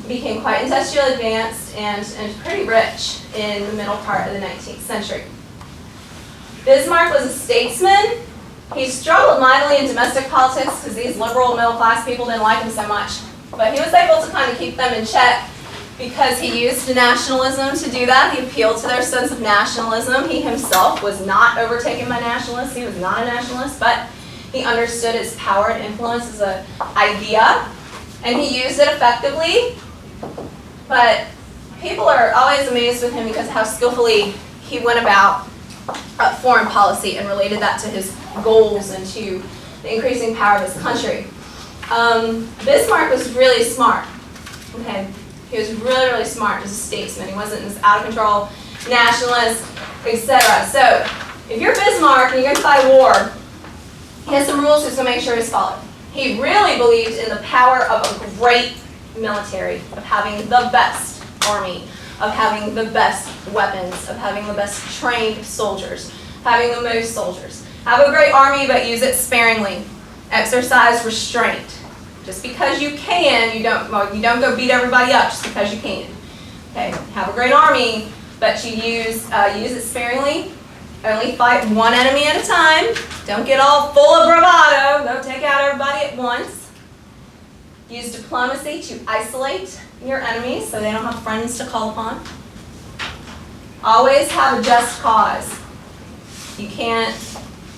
became quite industrially advanced and pretty rich in the middle part of the 19th century. Bismarck was a statesman. He struggled mightily in domestic politics because these liberal middle-class people didn't like him so much. But he was able to kind of keep them in check because he used nationalism to do that. He appealed to their sense of nationalism. He himself was not overtaken by nationalists. He was not a nationalist, but he understood its power and influence as an idea, and he used it effectively. But people are always amazed with him because of how skillfully he went about foreign policy and related that to his goals and to the increasing power of his country. Bismarck was really smart. Okay, he was really, really smart as a statesman. He wasn't this out of control nationalist, etc. So, if you're Bismarck and you're going to fight a war, he has some rules he's going to make sure he's followed. He really believed in the power of a great military, of having the best army, of having the best weapons, of having the best trained soldiers, having the most soldiers. Have a great army, but use it sparingly. Exercise restraint. Just because you can, you don't go beat everybody up just because you can. Okay, have a great army, but you use it sparingly. Only fight one enemy at a time. Don't get all full of bravado. Don't take out everybody at once. Use diplomacy to isolate your enemies so they don't have friends to call upon. Always have a just cause. You can't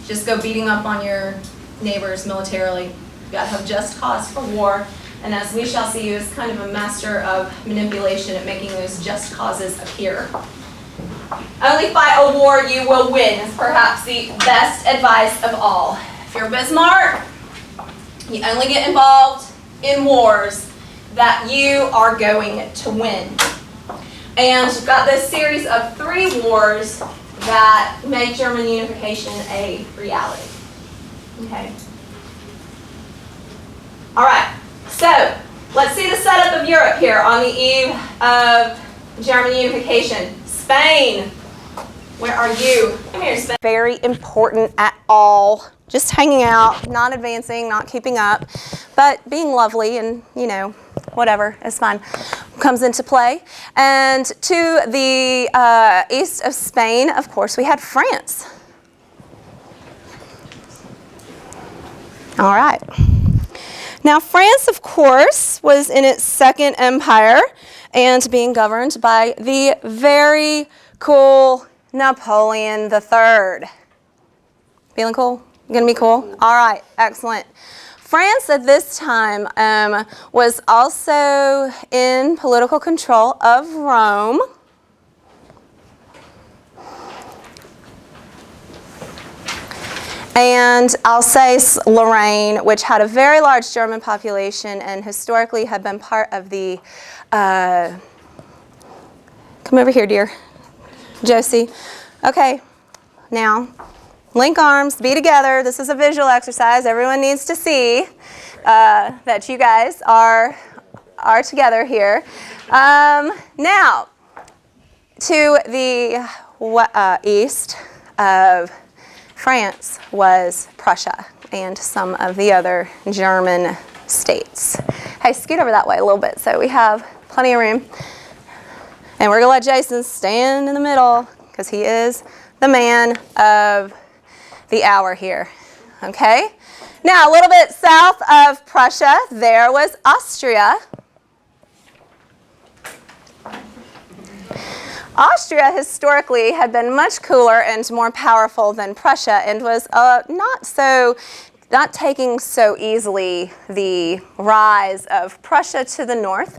just go beating up on your neighbors militarily. You got to have just cause for war. And as we shall see, he was kind of a master of manipulation at making those just causes appear. Only fight a war you will win is perhaps the best advice of all. If you're Bismarck, you only get involved in wars that you are going to win. And we've got this series of 3 wars that make German unification a reality. Okay. All right. So let's see the setup of Europe here on the eve of German unification. Spain, where are you? Come here, Spain. Very important at all. Just hanging out, not advancing, not keeping up, but being lovely and, you know, whatever, it's fine, comes into play. And to the east of Spain, of course, we had France. All right. Now, France, of course, was in its second empire and being governed by the very cool Napoleon III. Feeling cool? Gonna be cool? All right, excellent. France at this time was also in political control of Rome. And I'll say Lorraine, which had a very large German population and historically had been part of the, come over here, dear, Josie. Okay, now, link arms, be together. This is a visual exercise. Everyone needs to see that you guys are together here. Now, to the east of France was Prussia and some of the other German states. Hey, scoot over that way a little bit so we have plenty of room. And we're going to let Jason stand in the middle because he is the man of the hour here. Okay? Now, a little bit south of Prussia, there was Austria. Austria historically had been much cooler and more powerful than Prussia and was not taking so easily the rise of Prussia to the north,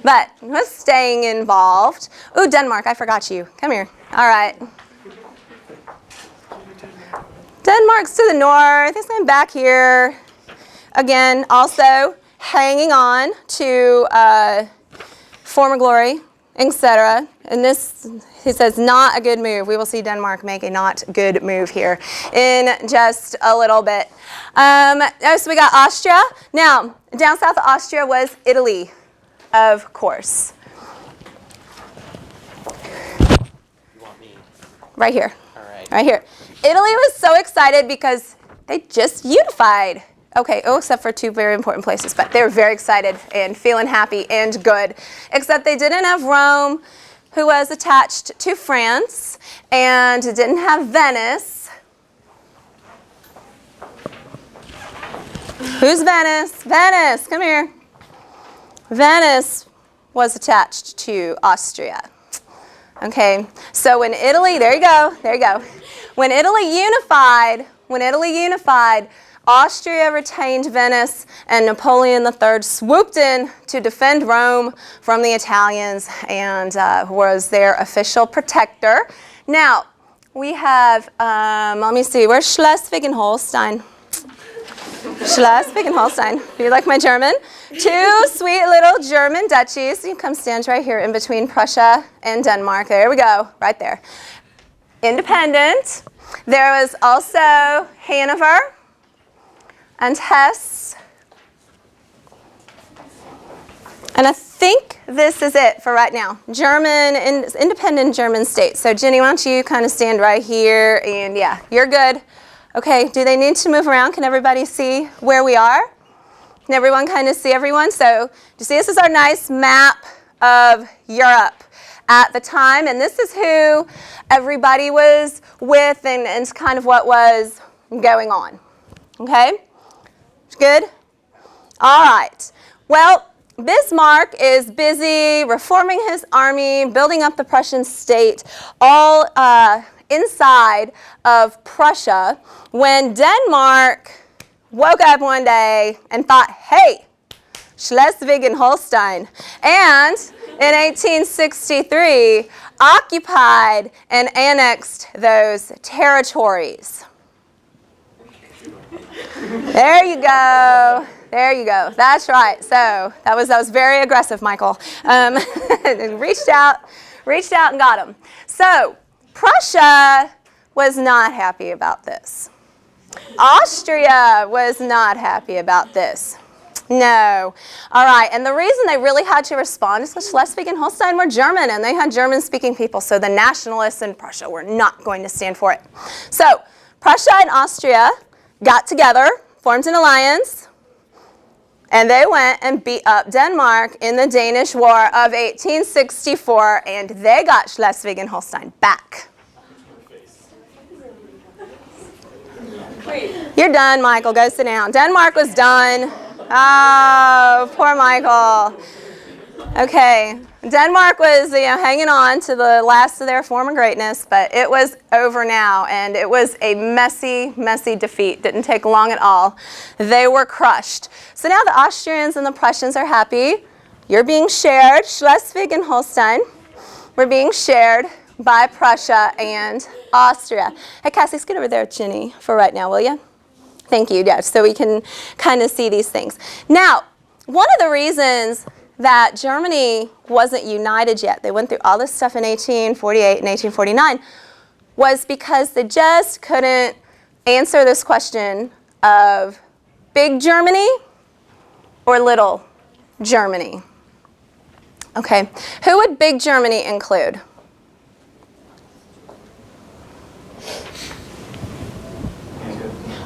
but was staying involved. Ooh, Denmark, I forgot you. Come here. All right. Denmark's to the north. It's going back here. Again, also hanging on to former glory, etc. And this, he says, not a good move. We will see Denmark make a not good move here in just a little bit. So we got Austria. Now, down south of Austria was Italy, of course. You want me? Right here. All right. Right here. Italy was so excited because they just unified Okay, oh, except for two very important places, but they were very excited and feeling happy and good. Except they didn't have Rome, who was attached to France, and didn't have Venice. Who's Venice? Venice, come here. Venice was attached to Austria. Okay, so when Italy, there you go. When Italy unified, Austria retained Venice, and Napoleon III swooped in to defend Rome from the Italians and was their official protector. Now, we have, let me see, where's Schleswig and Holstein? Schleswig and Holstein. Do you like my German? Two sweet little German duchies. You come stand right here in between Prussia and Denmark. There we go, right there. Independent. There was also Hanover and Hesse. And I think this is it for right now. Independent German states. So Jenny, why don't you kind of stand right here, and yeah, you're good. Okay, do they need to move around? Can everybody see where we are? Can everyone kind of see everyone? So you see this is our nice map of Europe at the time, and this is who everybody was with and kind of what was going on. Okay? Good? All right. Well, Bismarck is busy reforming his army, building up the Prussian state, all inside of Prussia, when Denmark woke up one day and thought, hey, Schleswig and Holstein, and in 1863 occupied and annexed those territories. There you go. There you go. That's right. So that was very aggressive, Michael. reached out and got him. So Prussia was not happy about this. Austria was not happy about this. No. All right. And the reason they really had to respond is because Schleswig and Holstein were German, and they had German-speaking people. So the nationalists in Prussia were not going to stand for it. So Prussia and Austria got together, formed an alliance, and they went and beat up Denmark in the Danish War of 1864, and they got Schleswig and Holstein back. You're done, Michael. Go sit down. Denmark was done. Oh, poor Michael. Okay. Denmark was hanging on to the last of their former greatness, but it was over now, and it was a messy, messy defeat. Didn't take long at all. They were crushed. So now the Austrians and the Prussians are happy. You're being shared. Schleswig and Holstein were being shared by Prussia and Austria. Hey, Cassie, scoot over there, Jenny, for right now, will you? Thank you, yeah, so we can kind of see these things. Now, one of the reasons that Germany wasn't united yet, they went through all this stuff in 1848 and 1849, was because they just couldn't answer this question of big Germany or little Germany. Okay, who would big Germany include?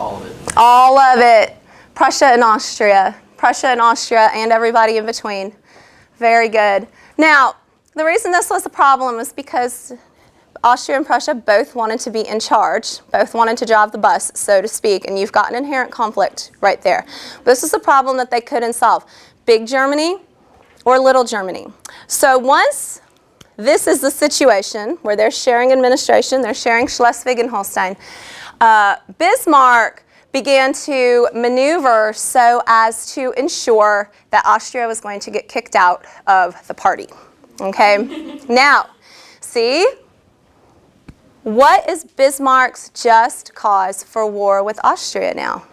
All of it. All of it. Prussia and Austria. Prussia and Austria and everybody in between. Very good. Now, the reason this was a problem was because Austria and Prussia both wanted to be in charge, both wanted to drive the bus, so to speak, and you've got an inherent conflict right there. This is a problem that they couldn't solve. Big Germany or little Germany. So once this is the situation where they're sharing administration, they're sharing Schleswig and Holstein, Bismarck began to maneuver so as to ensure that Austria was going to get kicked out of the party. Okay? Now, see? What is Bismarck's just cause for war with Austria now?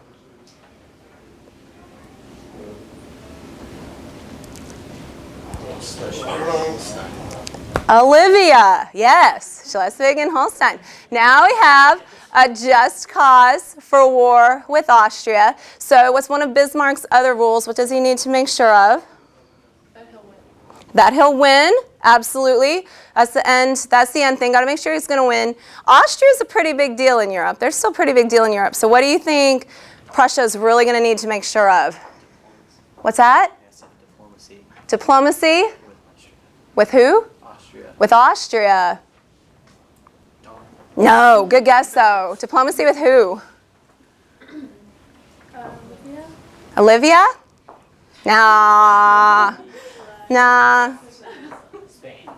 Olivia, yes, Schleswig and Holstein. Now we have a just cause for war with Austria. So what's one of Bismarck's other rules? What does he need to make sure of? That he'll win. That he'll win, absolutely. That's the end thing. Got to make sure he's going to win. Austria is a pretty big deal in Europe. They're still a pretty big deal in Europe. So what do you think Prussia is really going to need to make sure of? What's that? Yes, diplomacy Diplomacy? with Austria. With who? Austria. With Austria. No, good guess though. Diplomacy with who? Yeah. Olivia? Nah. Nah. Spain.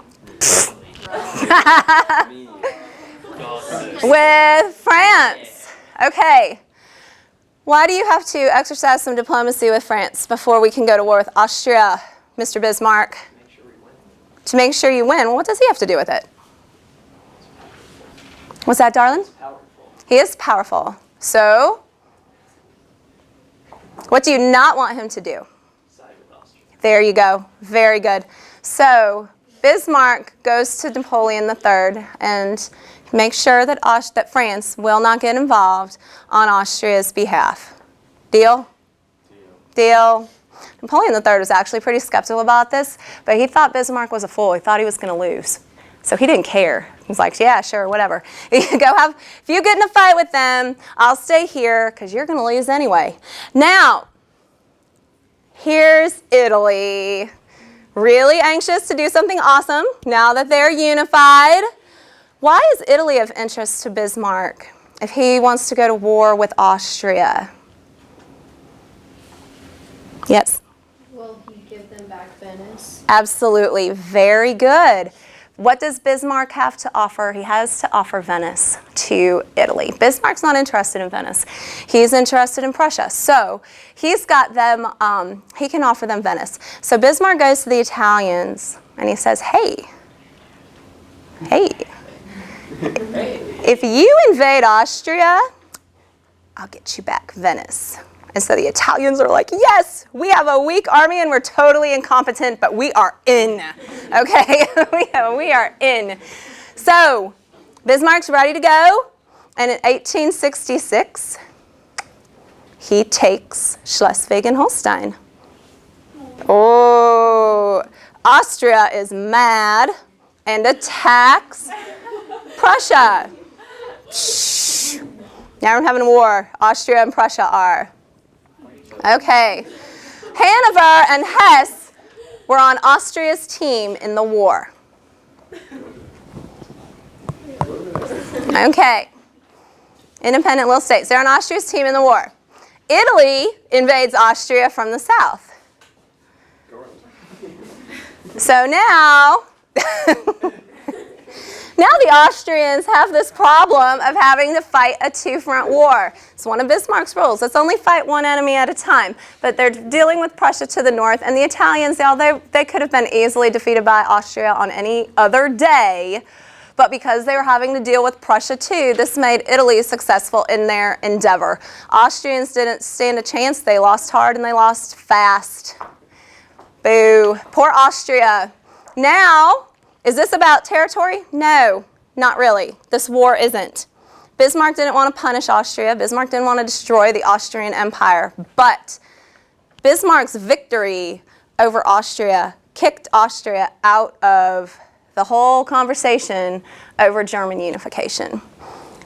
With France. Okay. Why do you have to exercise some diplomacy with France before we can go to war with Austria, Mr. Bismarck? Make sure we win. To make sure you win. Well, what does he have to do with it? What's that, darling? Powerful. He is powerful. So, what do you not want him to do? Side with Austria. There you go. Very good. So, Bismarck goes to Napoleon III and makes sure that that France will not get involved on Austria's behalf. Deal? Deal. Napoleon III was actually pretty skeptical about this, but he thought Bismarck was a fool. He thought he was going to lose. So he didn't care. He was like, yeah, sure, whatever. If you get in a fight with them, I'll stay here because you're going to lose anyway. Now, here's Italy. Really anxious to do something awesome now that they're unified. Why is Italy of interest to Bismarck if he wants to go to war with Austria? Yes? Will he give them back Venice? Absolutely. Very good. What does Bismarck have to offer? He has to offer Venice to Italy. Bismarck's not interested in Venice. He's interested in Prussia. So he's got them, he can offer them Venice. So Bismarck goes to the Italians and he says, hey, if you invade Austria, I'll get you back Venice. And so the Italians are like, yes, we have a weak army and we're totally incompetent, but we are in, okay? we are in. So Bismarck's ready to go, and in 1866, he takes Schleswig and Holstein. Oh, Austria is mad and attacks Prussia. Shh. Now we're having a war. Austria and Prussia are. Okay. Hanover and Hesse were on Austria's team in the war. Okay. Independent little states. They're on Austria's team in the war. Italy invades Austria from the south. So now, now the Austrians have this problem of having to fight a two-front war. It's one of Bismarck's rules. Let's only fight one enemy at a time. But they're dealing with Prussia to the north, and the Italians, they could have been easily defeated by Austria on any other day. But because they were having to deal with Prussia too, this made Italy successful in their endeavor. Austrians didn't stand a chance. They lost hard and they lost fast. Boo. Poor Austria. Now, is this about territory? No, not really. This war isn't. Bismarck didn't want to punish Austria. Bismarck didn't want to destroy the Austrian Empire. But Bismarck's victory over Austria kicked Austria out of the whole conversation over German unification.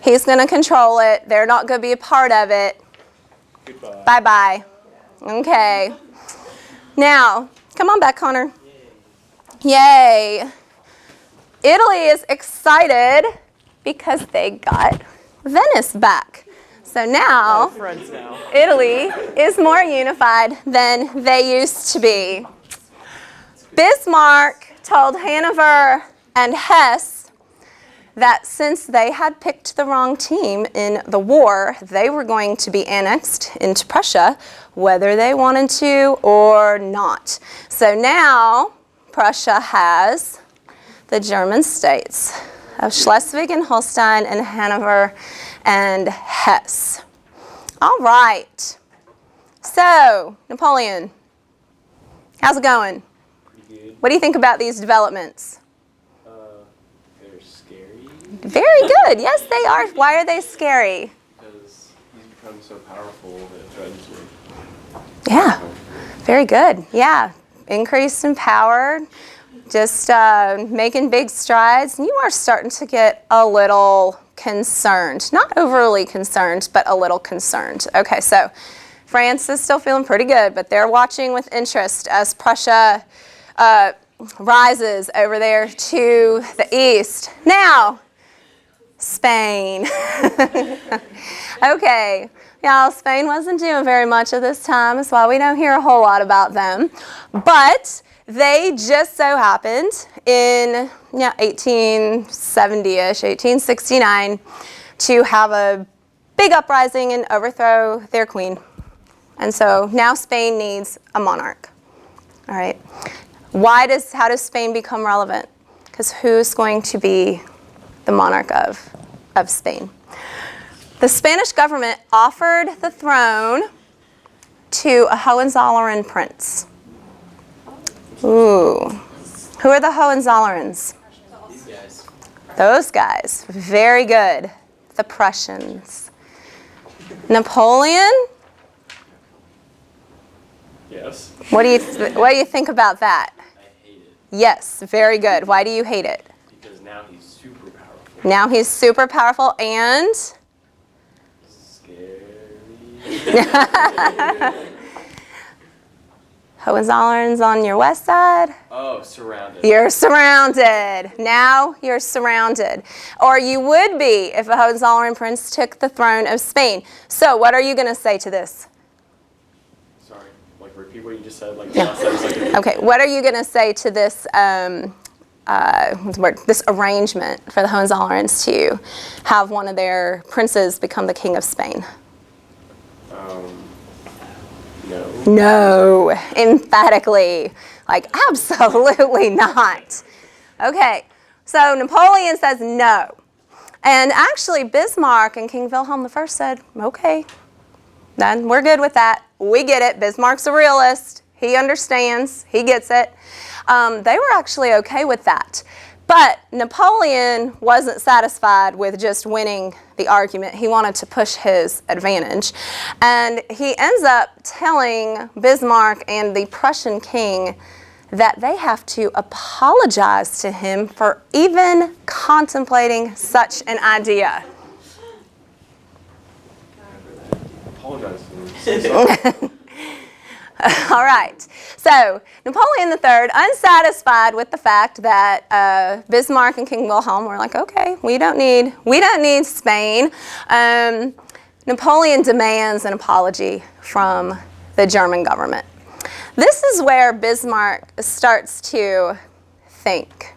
He's going to control it. They're not going to be a part of it. Goodbye. Bye-bye. Okay. Now, come on back, Connor. Yay. Italy is excited because they got Venice back. So now, Friends now. Italy is more unified than they used to be. Bismarck told Hanover and Hesse that since they had picked the wrong team in the war, they were going to be annexed into Prussia, whether they wanted to or not. So now Prussia has the German states of Schleswig and Holstein and Hanover and Hesse. All right. So, Napoleon, how's it going? Pretty good. What do you think about these developments? They're scary Very good. Yes, they are. Why are they scary? because he's become so powerful that it threatens me. Yeah, very good. Yeah, increase in power, just making big strides. You are starting to get a little concerned. Not overly concerned, but a little concerned. Okay, so France is still feeling pretty good, but they're watching with interest as Prussia rises over there to the east. Now, Spain. Okay, y'all, Spain wasn't doing very much at this time. That's why we don't hear a whole lot about them. But they just so happened in 1870-ish, 1869, to have a big uprising and overthrow their queen. And so now Spain needs a monarch. All right. How does Spain become relevant? Because who's going to be the monarch of Spain? The Spanish government offered the throne to a Hohenzollern prince. Ooh. Who are the Hohenzollerns? These guys. Those guys. Very good. The Prussians. Napoleon? Yes. What do you think about that? I hate it Yes, very good. Why do you hate it? because now he's super powerful. Now he's super powerful and Scary. Hohenzollerns on your west side. Oh, surrounded. You're surrounded. Now you're surrounded. Or you would be if a Hohenzollern prince took the throne of Spain. So what are you going to say to this? Sorry. Like repeat what you just said. Like Yeah. last second. Okay, what are you going to say to this what's the word? This arrangement for the Hohenzollerns to have one of their princes become the king of Spain? No. No, emphatically, like absolutely not. Okay, so Napoleon says no. And actually Bismarck and King Wilhelm I said, okay, then we're good with that. We get it. Bismarck's a realist. He understands. He gets it. They were actually okay with that. But Napoleon wasn't satisfied with just winning the argument. He wanted to push his advantage. And he ends up telling Bismarck and the Prussian king that they have to apologize to him for even contemplating such an idea. Apologize to him. Say sorry. All right. So Napoleon III, unsatisfied with the fact that Bismarck and King Wilhelm were like, okay, we don't need Spain. Napoleon demands an apology from the German government. This is where Bismarck starts to think.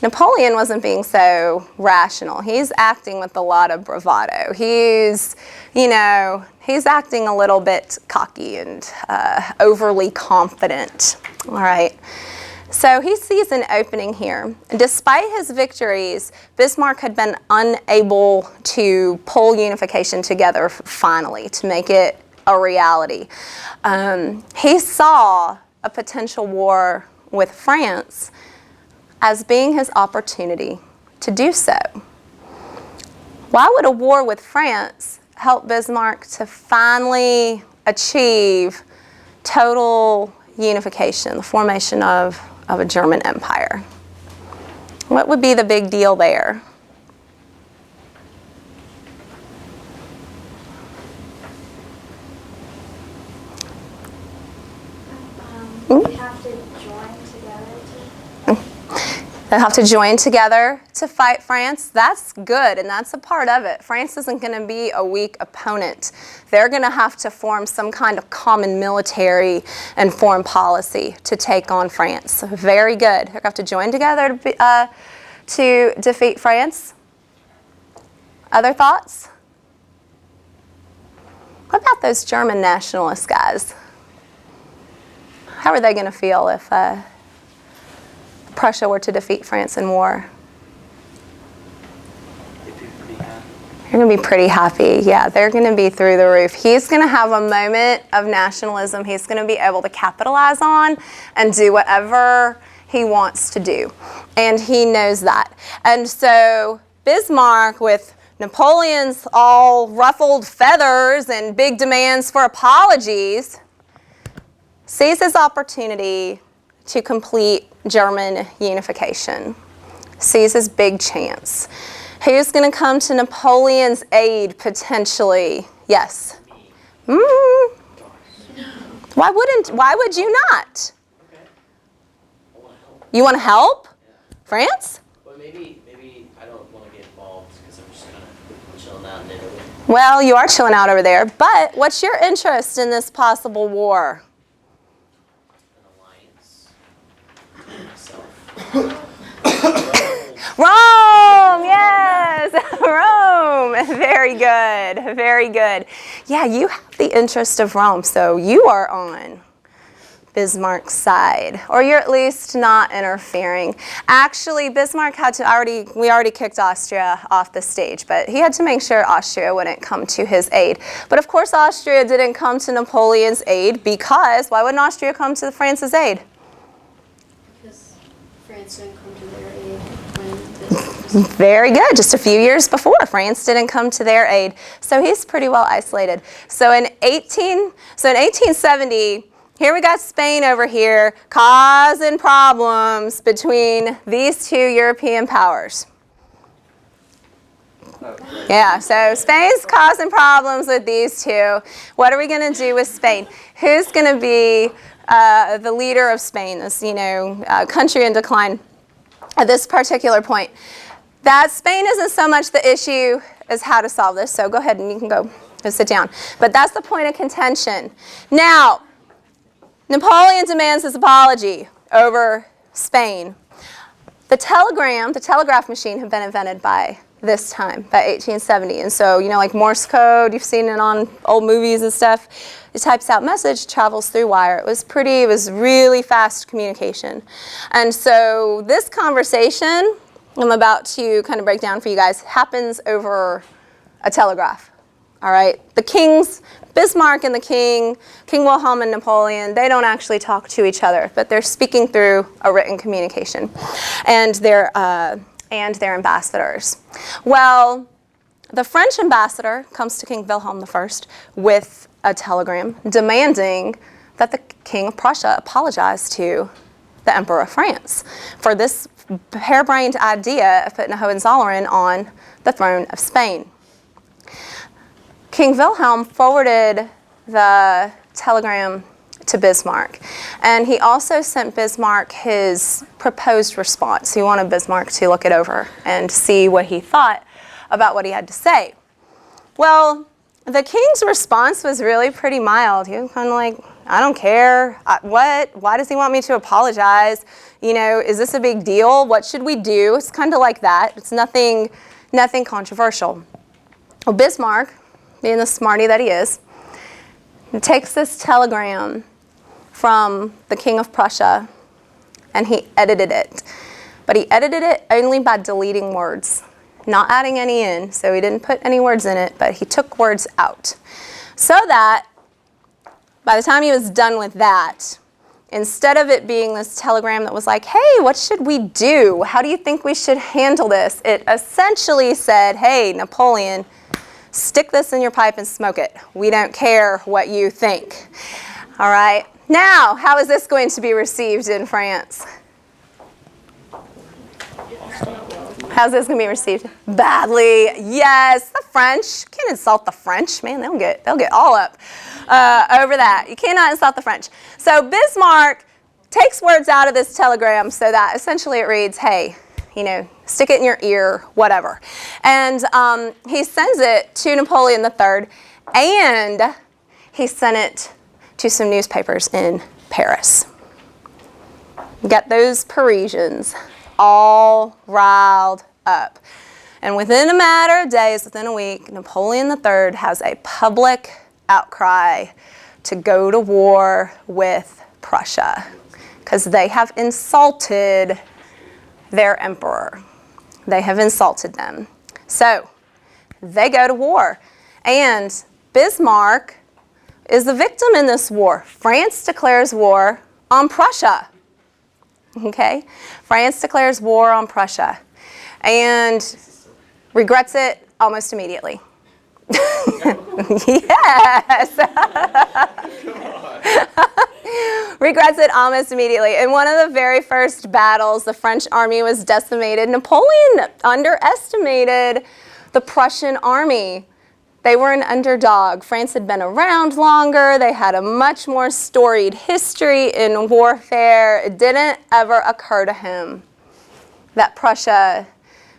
Napoleon wasn't being so rational. He's acting with a lot of bravado. He's acting a little bit cocky and overly confident. All right. So he sees an opening here. Despite his victories, Bismarck had been unable to pull unification together finally to make it a reality. He saw a potential war with France as being his opportunity to do so. Why would a war with France help Bismarck to finally achieve total unification, the formation of a German empire? What would be the big deal there? We have to join together They have to join together to fight France. That's good, and that's a part of it. France isn't going to be a weak opponent. They're going to have to form some kind of common military and foreign policy to take on France. Very good. They're going to have to join together to defeat France. Other thoughts? What about those German nationalist guys? How are they going to feel if Prussia were to defeat France in war? They'd be pretty happy. They're going to be pretty happy. Yeah, they're going to be through the roof. He's going to have a moment of nationalism he's going to be able to capitalize on and do whatever he wants to do. And he knows that. And so Bismarck, with Napoleon's all ruffled feathers and big demands for apologies, sees his opportunity to complete German unification, sees his big chance. Who's going to come to Napoleon's aid, potentially? Yes. Why would you not? You want to help? France? Well, maybe I don't want to get involved because I'm just kind of chilling out in Italy. Well, you are chilling out over there, but what's your interest in this possible war? An alliance. Myself. Rome, yes, Rome. Very good, very good. Yeah, you have the interest of Rome, so you are on Bismarck's side, or you're at least not interfering. Actually, Bismarck had to we already kicked Austria off the stage, but he had to make sure Austria wouldn't come to his aid. But of course, Austria didn't come to Napoleon's aid because why wouldn't Austria come to France's aid? Because France didn't come to their aid when Very good. Just a few years before, France didn't come to their aid. So he's pretty well isolated. So in 1870, here we got Spain over here causing problems between these two European powers. Yeah, so Spain's causing problems with these two. What are we going to do with Spain? Who's going to be the leader of Spain, this country in decline at this particular point? That Spain isn't so much the issue as how to solve this. So go ahead and you can go sit down. But that's the point of contention. Now, Napoleon demands his apology over Spain. The telegraph machine had been invented by this time, by 1870. And so, like Morse code, you've seen it on old movies and stuff. It types out message, travels through wire. It was really fast communication. And so this conversation I'm about to kind of break down for you guys happens over a telegraph. All right, the kings, Bismarck and the King Wilhelm and Napoleon, they don't actually talk to each other, but they're speaking through a written communication, and their ambassadors. Well, the French ambassador comes to King Wilhelm I with a telegram demanding that the King of Prussia apologize to the Emperor of France for this harebrained idea of putting a Hohenzollern on the throne of Spain. King Wilhelm forwarded the telegram to Bismarck, and he also sent Bismarck his proposed response. He wanted Bismarck to look it over and see what he thought about what he had to say. Well, the king's response was really pretty mild. He was kind of like, I don't care. What? Why does he want me to apologize? Is this a big deal? What should we do? It's kind of like that. It's nothing controversial. Well, Bismarck, being the smarty that he is, takes this telegram from the King of Prussia and he edited it. But he edited it only by deleting words, not adding any in. So he didn't put any words in it, but he took words out. So that by the time he was done with that, instead of it being this telegram that was like, hey, what should we do? How do you think we should handle this? It essentially said, hey, Napoleon, stick this in your pipe and smoke it. We don't care what you think. All right. Now, how is this going to be received in France? How's this going to be received? Badly. Yes, the French. Can't insult the French. Man, they'll get all up over that. You cannot insult the French. So Bismarck takes words out of this telegram so that essentially it reads, hey, stick it in your ear, whatever. And he sends it to Napoleon III, and he sent it to some newspapers in Paris. Got those Parisians all riled up. And within a matter of days, within a week, Napoleon III has a public outcry to go to war with Prussia because they have insulted their emperor. They have insulted them. So they go to war. And Bismarck is the victim in this war. France declares war on Prussia. Okay? France declares war on Prussia and regrets it almost immediately. Yes. Regrets it almost immediately. In one of the very first battles, the French army was decimated. Napoleon underestimated the Prussian army. They were an underdog. France had been around longer. They had a much more storied history in warfare. It didn't ever occur to him that Prussia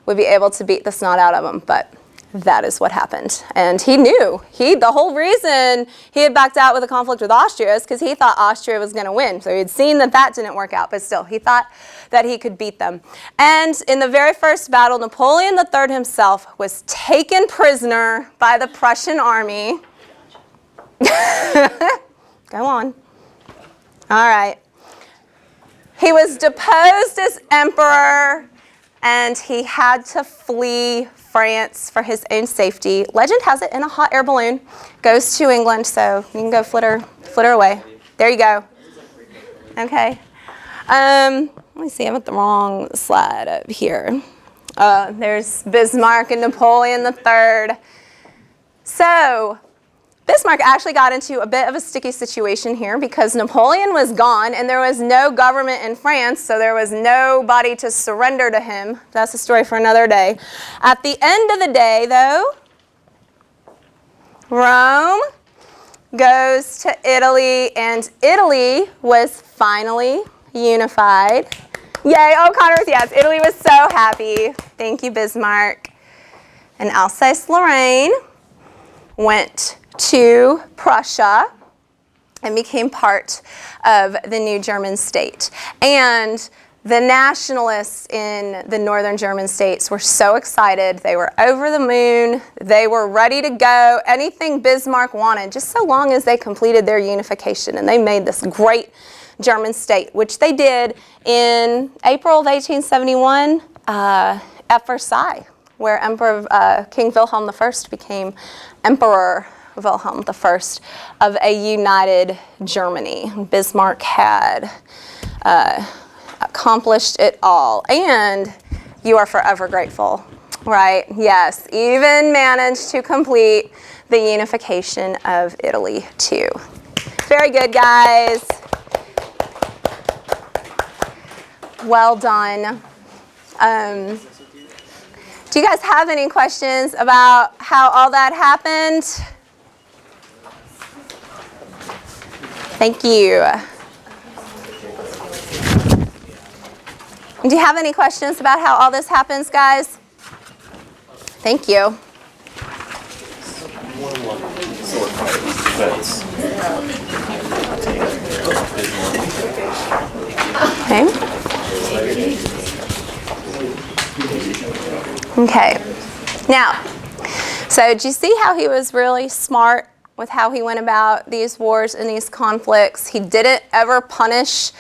would be able to beat the snot out of them, but that is what happened. And he knew. The whole reason he had backed out with a conflict with Austria is because he thought Austria was going to win. So he had seen that that didn't work out, but still, he thought that he could beat them. And in the very first battle, Napoleon III himself was taken prisoner by the Prussian army. Go on. All right. He was deposed as emperor, and he had to flee France for his own safety. Legend has it in a hot air balloon. Goes to England, so you can go flitter away. There you go. Okay. Let me see, I'm at the wrong slide up here. There's Bismarck and Napoleon III. So, Bismarck actually got into a bit of a sticky situation here because Napoleon was gone and there was no government in France, so there was nobody to surrender to him. That's a story for another day. At the end of the day, though, Rome goes to Italy, and Italy was finally unified. Yay, oh, Connor was yes. Italy was so happy. Thank you, Bismarck. And Alsace-Lorraine went to Prussia and became part of the new German state. And the nationalists in the northern German states were so excited. They were over the moon. They were ready to go. Anything Bismarck wanted, just so long as they completed their unification. And they made this great German state, which they did in April of 1871 at Versailles, where King Wilhelm I became Emperor Wilhelm I of a united Germany. Bismarck had accomplished it all, and you are forever grateful, right? Yes, even managed to complete the unification of Italy too. Very good, guys. Well done. Do you guys have any questions about how all that happened? Thank you. Do you have any questions about how all this happens, guys? Thank you. Okay. Okay. Now, so did you see how he was really smart with how he went about these wars and these conflicts? He didn't ever punish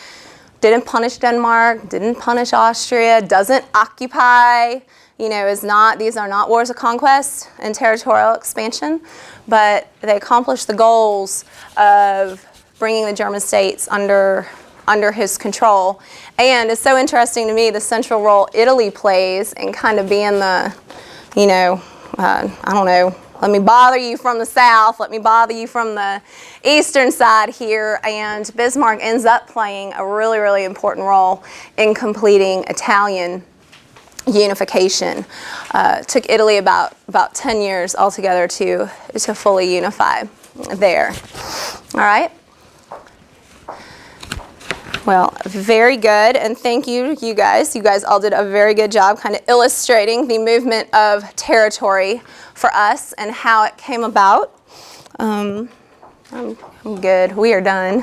Denmark, didn't punish Austria, doesn't occupy, these are not wars of conquest and territorial expansion, but they accomplished the goals of bringing the German states under his control. And it's so interesting to me the central role Italy plays in kind of being the, let me bother you from the south, let me bother you from the eastern side here, and Bismarck ends up playing a really, really important role in completing Italian unification. Took Italy about 10 years altogether to fully unify there. All right. Well, very good, and thank you, you guys. You guys all did a very good job kind of illustrating the movement of territory for us and how it came about. I'm good. We are done.